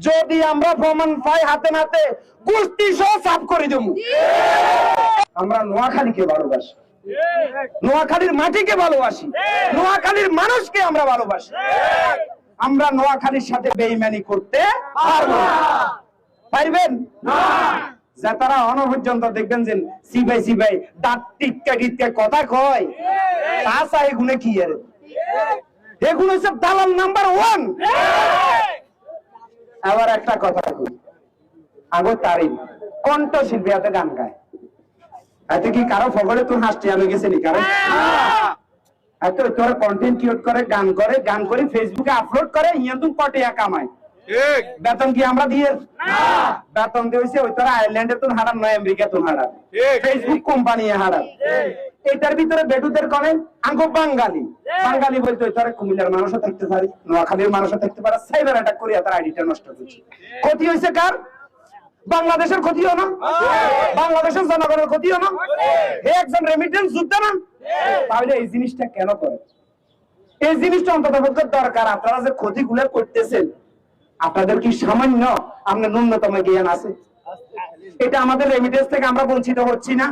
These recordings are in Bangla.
যদি আমরা প্রমাণ পাই হাতে নাতে গোষ্ঠী সহ সাফ করে দেবো। আমরা নোয়াখালীকে ভালোবাসি, নোয়াখালীর মাটিকে ভালোবাসি, নোয়াখালীর মানুষকে আমরা ভালোবাসি। আমরা নোয়াখালীর সাথে বেঈমানি করতে পারবো না। পারবেন না? যা তারা অনপর্যন্ত দেখবেন যে সিবাই সিবাই দাঁত টিটকা টিটকা কথা কয়, তা চাই গুনে কি এর এগুলো সব দালাল নাম্বার 1। আবার একটা কথা কই, আগো তারিন কণ্ঠশিল্পী হাতে গান গায়, এতে কি কারো ফগলে তোর হাসতে আমি গেছে নি? কারণ এত তোর কন্টেন্ট ক্রিয়েট করে, গান করে ফেসবুকে আপলোড করে, ইয়া তুমি কটে কামায়। বেতন কি আমরা দিয়ে? বেতন দিয়েছে ওই তোরা আয়ারল্যান্ডে তোর হারান নয়, আমেরিকা তোর হারান, ফেসবুক কোম্পানি হারান। এটার ভিতরে বেটুদের কনে আঙ্গো বাঙালি বাঙালি বলতে ওই তোরা কুমিল্লার মানুষও থাকতে পারে, নোয়াখালীর মানুষও থাকতে পারে। সাইবার অ্যাটাক করিয়া তার আইডিটা নষ্ট করছে। ক্ষতি হয়েছে কার? বাংলাদেশের ক্ষতিও না, বাংলাদেশের জনগণের ক্ষতিও না, একজন রেমিটেন্স যোদ্ধা না। তাহলে এই জিনিসটা কেন করে? এই জিনিসটা অন্তত দরকার। আপনারা যে ক্ষতিগুলো করতেছেন, আপনাদের কি সামান্য আপনার ন্যূনতম জ্ঞান আছে? এটা আমাদের রেমিটেন্স থেকে আমরা বঞ্চিত হচ্ছি না?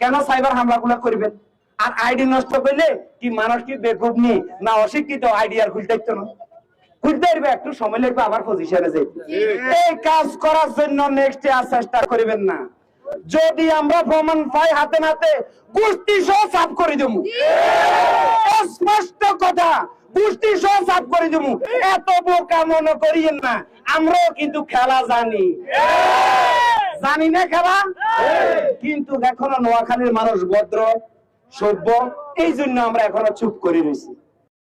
কেন সাইবার হামলাগুলো করবেন? আর আইডি নষ্ট করলে কি মানুষ কি বেকুব নি না অশিক্ষিত? আইডি আর খুলতে ইচ্ছো না, খুলতে পারবে, একটু সময় লাগবে আবার পজিশনে যাই। এই কাজ করার জন্য নেক্সট আর চেষ্টা করবেন না। যদি আমরা প্রমাণ পাই হাতে নাতে গোষ্ঠী সহ সাফ করে দেবো। স্পষ্ট কথা, গোষ্ঠী সহ সাফ করে দেবো। এত বোকা মনে করিয়েন না, আমরাও কিন্তু খেলা জানি। জানি না খেলা, কিন্তু এখনো নোয়াখালীর মানুষ ভদ্র সভ্য, এই জন্য আমরা এখনো চুপ করে রয়েছি।